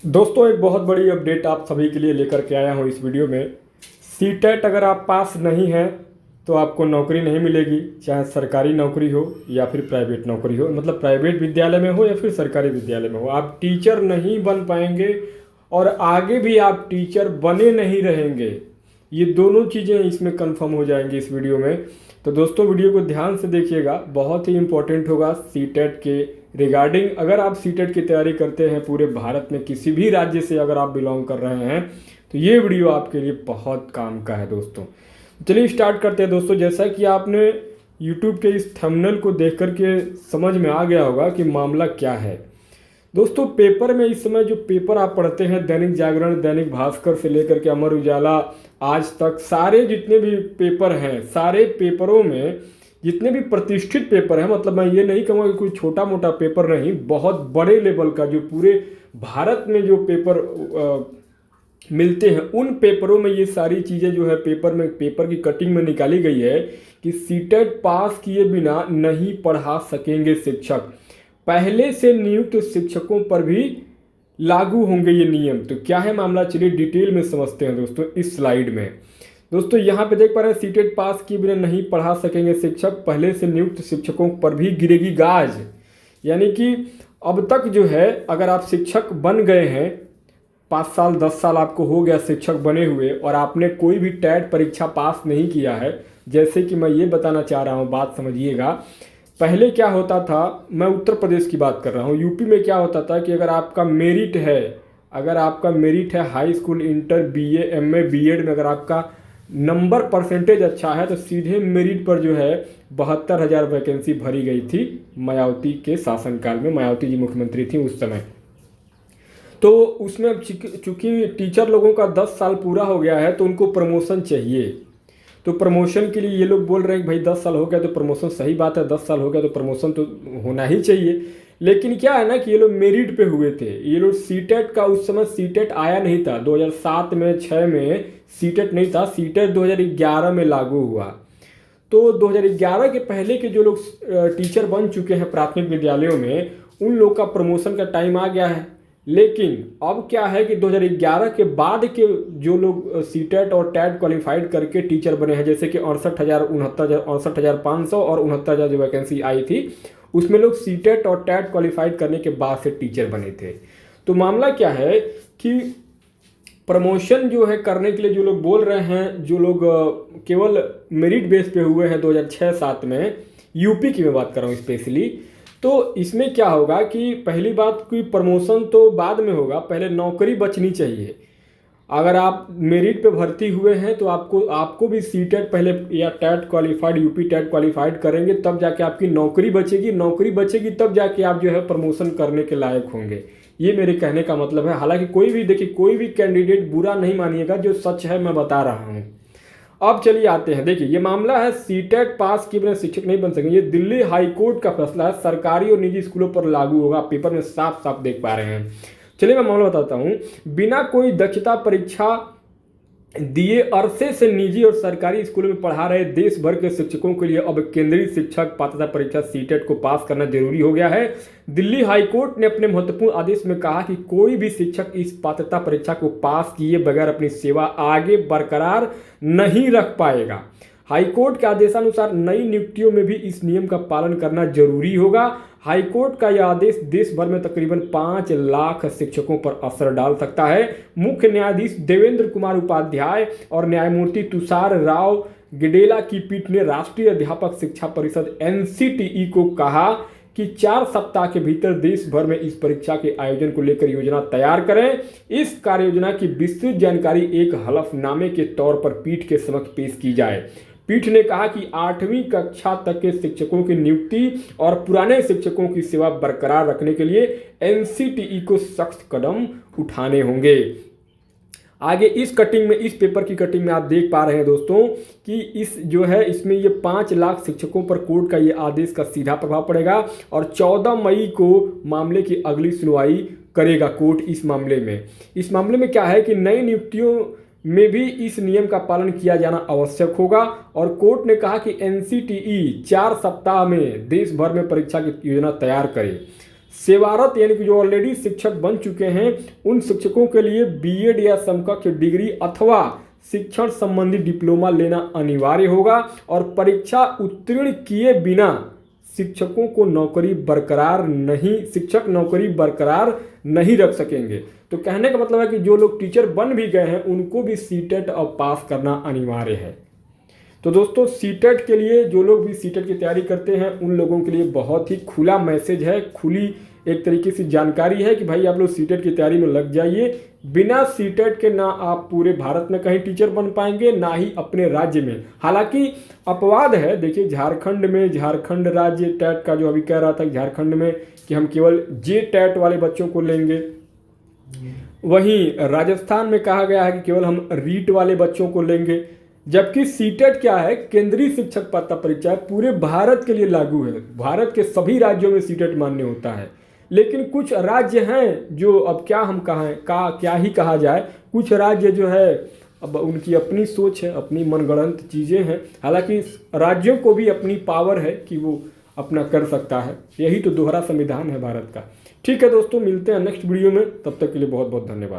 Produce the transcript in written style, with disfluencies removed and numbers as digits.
दोस्तों, एक बहुत बड़ी अपडेट आप सभी के लिए लेकर के आया हूँ इस वीडियो में। सीटेट अगर आप पास नहीं हैं तो आपको नौकरी नहीं मिलेगी, चाहे सरकारी नौकरी हो या फिर प्राइवेट नौकरी हो, मतलब प्राइवेट विद्यालय में हो या फिर सरकारी विद्यालय में हो, आप टीचर नहीं बन पाएंगे और आगे भी आप टीचर बने नहीं रहेंगे। ये दोनों चीज़ें इसमें कंफर्म हो जाएंगी इस वीडियो में। तो दोस्तों, वीडियो को ध्यान से देखिएगा, बहुत ही इंपॉर्टेंट होगा सीटेट के रिगार्डिंग। अगर आप सीटेट की तैयारी करते हैं पूरे भारत में किसी भी राज्य से अगर आप बिलोंग कर रहे हैं तो ये वीडियो आपके लिए बहुत काम का है दोस्तों। चलिए स्टार्ट करते हैं दोस्तों। जैसा कि आपने यूट्यूब के इस थंबनेल को देख करके समझ में आ गया होगा कि मामला क्या है। दोस्तों, पेपर में इस समय जो पेपर आप पढ़ते हैं, दैनिक जागरण, दैनिक भास्कर से लेकर के अमर उजाला, आज तक, सारे जितने भी पेपर हैं, सारे पेपरों में जितने भी प्रतिष्ठित पेपर हैं, मतलब मैं ये नहीं कहूँगा कि कोई छोटा मोटा पेपर नहीं, बहुत बड़े लेवल का जो पूरे भारत में जो पेपर मिलते हैं, उन पेपरों में ये सारी चीज़ें जो है पेपर की कटिंग में निकाली गई है कि सीटेट पास किए बिना नहीं पढ़ा सकेंगे शिक्षक। पहले से नियुक्त शिक्षकों पर भी लागू होंगे ये नियम। तो क्या है मामला, चलिए डिटेल में समझते हैं दोस्तों इस स्लाइड में। दोस्तों, यहाँ पे देख पा रहे हैं, सीटेट पास किए बिना नहीं पढ़ा सकेंगे शिक्षक, पहले से नियुक्त शिक्षकों पर भी गिरेगी गाज। यानी कि अब तक जो है, अगर आप शिक्षक बन गए हैं, 5 साल 10 साल आपको हो गया शिक्षक बने हुए और आपने कोई भी टेट परीक्षा पास नहीं किया है, जैसे कि मैं ये बताना चाह रहा हूँ, बात समझिएगा। पहले क्या होता था, मैं उत्तर प्रदेश की बात कर रहा हूँ, यूपी में क्या होता था कि अगर आपका मेरिट है high school, inter, BA, MA, BEd में अगर आपका नंबर परसेंटेज अच्छा है तो सीधे मेरिट पर जो है 72,000 वैकेंसी भरी गई थी मायावती के शासनकाल में। मायावती जी मुख्यमंत्री थी उस समय। तो उसमें अब चूंकि टीचर लोगों का 10 साल पूरा हो गया है तो उनको प्रमोशन चाहिए। तो प्रमोशन के लिए ये लोग बोल रहे हैं कि भाई 10 साल हो गया तो प्रमोशन, सही बात है, 10 साल हो गया तो प्रमोशन तो होना ही चाहिए। लेकिन क्या है ना कि ये लोग मेरिट पे हुए थे, ये लोग सीटेट का, उस समय सीटेट आया नहीं था, 2007 में 6 में सीटेट नहीं था, सीटेट 2011 में लागू हुआ। तो 2011 के पहले के जो लोग टीचर बन चुके हैं प्राथमिक विद्यालयों में, उन लोग का प्रमोशन का टाइम आ गया है। लेकिन अब क्या है कि 2011 के बाद के जो लोग सीटेट और टैट क्वालिफाइड करके टीचर बने हैं, जैसे कि 68,500 और 69,000 जो वैकेंसी आई थी, उसमें लोग सीटेट और टैट क्वालिफाइड करने के बाद से टीचर बने थे। तो मामला क्या है कि प्रमोशन जो है करने के लिए जो लोग बोल रहे हैं, जो लोग केवल मेरिट बेस पे हुए हैं 2006-07 में, यूपी की मैं बात कर रहा हूँ स्पेशली, तो इसमें क्या होगा कि पहली बात, कोई प्रमोशन तो बाद में होगा, पहले नौकरी बचनी चाहिए। अगर आप मेरिट पे भर्ती हुए हैं तो आपको भी सीटेट पहले या TET qualified, UP TET qualified करेंगे, तब जाके आपकी नौकरी बचेगी, तब जाके आप जो है प्रमोशन करने के लायक होंगे। ये मेरे कहने का मतलब है। हालांकि कोई भी कैंडिडेट बुरा नहीं मानिएगा, जो सच है मैं बता रहा हूँ। अब चलिए आते हैं, देखिए ये मामला है, सीटेट पास किए बिना शिक्षक नहीं बन सकेंगे। ये दिल्ली हाई कोर्ट का फैसला है, सरकारी और निजी स्कूलों पर लागू होगा। पेपर में साफ साफ देख पा रहे हैं। चलिए मैं मामला बताता हूँ। बिना कोई दक्षता परीक्षा दिए अरसे से निजी और सरकारी स्कूलों में पढ़ा रहे देश भर के शिक्षकों के लिए अब केंद्रीय शिक्षक पात्रता परीक्षा सीटेट को पास करना जरूरी हो गया है। दिल्ली हाई कोर्ट ने अपने महत्वपूर्ण आदेश में कहा कि कोई भी शिक्षक इस पात्रता परीक्षा को पास किए बगैर अपनी सेवा आगे बरकरार नहीं रख पाएगा। हाईकोर्ट के आदेशानुसार नई नियुक्तियों में भी इस नियम का पालन करना जरूरी होगा। हाईकोर्ट का यह आदेश देश भर में तकरीबन 5 लाख शिक्षकों पर असर डाल सकता है। मुख्य न्यायाधीश देवेंद्र कुमार उपाध्याय और न्यायमूर्ति तुषार राव गिडेला की पीठ ने राष्ट्रीय अध्यापक शिक्षा परिषद एनसीटीई को कहा कि 4 सप्ताह के भीतर देश भर में इस परीक्षा के आयोजन को लेकर योजना तैयार करें। इस कार्य योजना की विस्तृत जानकारी एक हलफनामे के तौर पर पीठ के समक्ष पेश की जाए। पीठ ने कहा कि 8वीं कक्षा तक के शिक्षकों की नियुक्ति और पुराने शिक्षकों की सेवा बरकरार रखने के लिए एनसीटीई को सख्त कदम उठाने होंगे। आगे इस पेपर की कटिंग में आप देख पा रहे हैं दोस्तों कि इसमें ये 5 लाख शिक्षकों पर कोर्ट का ये आदेश का सीधा प्रभाव पड़ेगा और 14 मई को मामले की अगली सुनवाई करेगा कोर्ट। इस मामले में क्या है कि नई नियुक्तियों में भी इस नियम का पालन किया जाना आवश्यक होगा और कोर्ट ने कहा कि एनसीटीई 4 सप्ताह में देश भर में परीक्षा की योजना तैयार करे। सेवारत यानी कि जो ऑलरेडी शिक्षक बन चुके हैं उन शिक्षकों के लिए बीएड या समकक्ष डिग्री अथवा शिक्षण संबंधी डिप्लोमा लेना अनिवार्य होगा और परीक्षा उत्तीर्ण किए बिना शिक्षक नौकरी बरकरार नहीं रख सकेंगे। तो कहने का मतलब है कि जो लोग टीचर बन भी गए हैं उनको भी सीटेट अब पास करना अनिवार्य है। तो दोस्तों सीटेट के लिए जो लोग भी सीटेट की तैयारी करते हैं उन लोगों के लिए बहुत ही खुला मैसेज है, खुली एक तरीके से जानकारी है कि भाई आप लोग सीटेट की तैयारी में लग जाइए। बिना सीटेट के ना आप पूरे भारत में कहीं टीचर बन पाएंगे ना ही अपने राज्य में। हालांकि अपवाद है, देखिए झारखंड राज्य टेट का जो अभी कह रहा था कि झारखंड में कि हम केवल जे टेट वाले बच्चों को लेंगे, वहीं राजस्थान में कहा गया है कि केवल हम रीट वाले बच्चों को लेंगे। जबकि सीटेट क्या है, केंद्रीय शिक्षक पात्रता परीक्षा पूरे भारत के लिए लागू है, भारत के सभी राज्यों में सीटेट मान्य होता है। लेकिन कुछ राज्य हैं जो अब क्या ही कहा जाए, कुछ राज्य जो है अब उनकी अपनी सोच है, अपनी मनगढ़ंत चीज़ें हैं। हालांकि राज्यों को भी अपनी पावर है कि वो अपना कर सकता है, यही तो दोहरा संविधान है भारत का। ठीक है दोस्तों, मिलते हैं नेक्स्ट वीडियो में, तब तक के लिए बहुत बहुत धन्यवाद।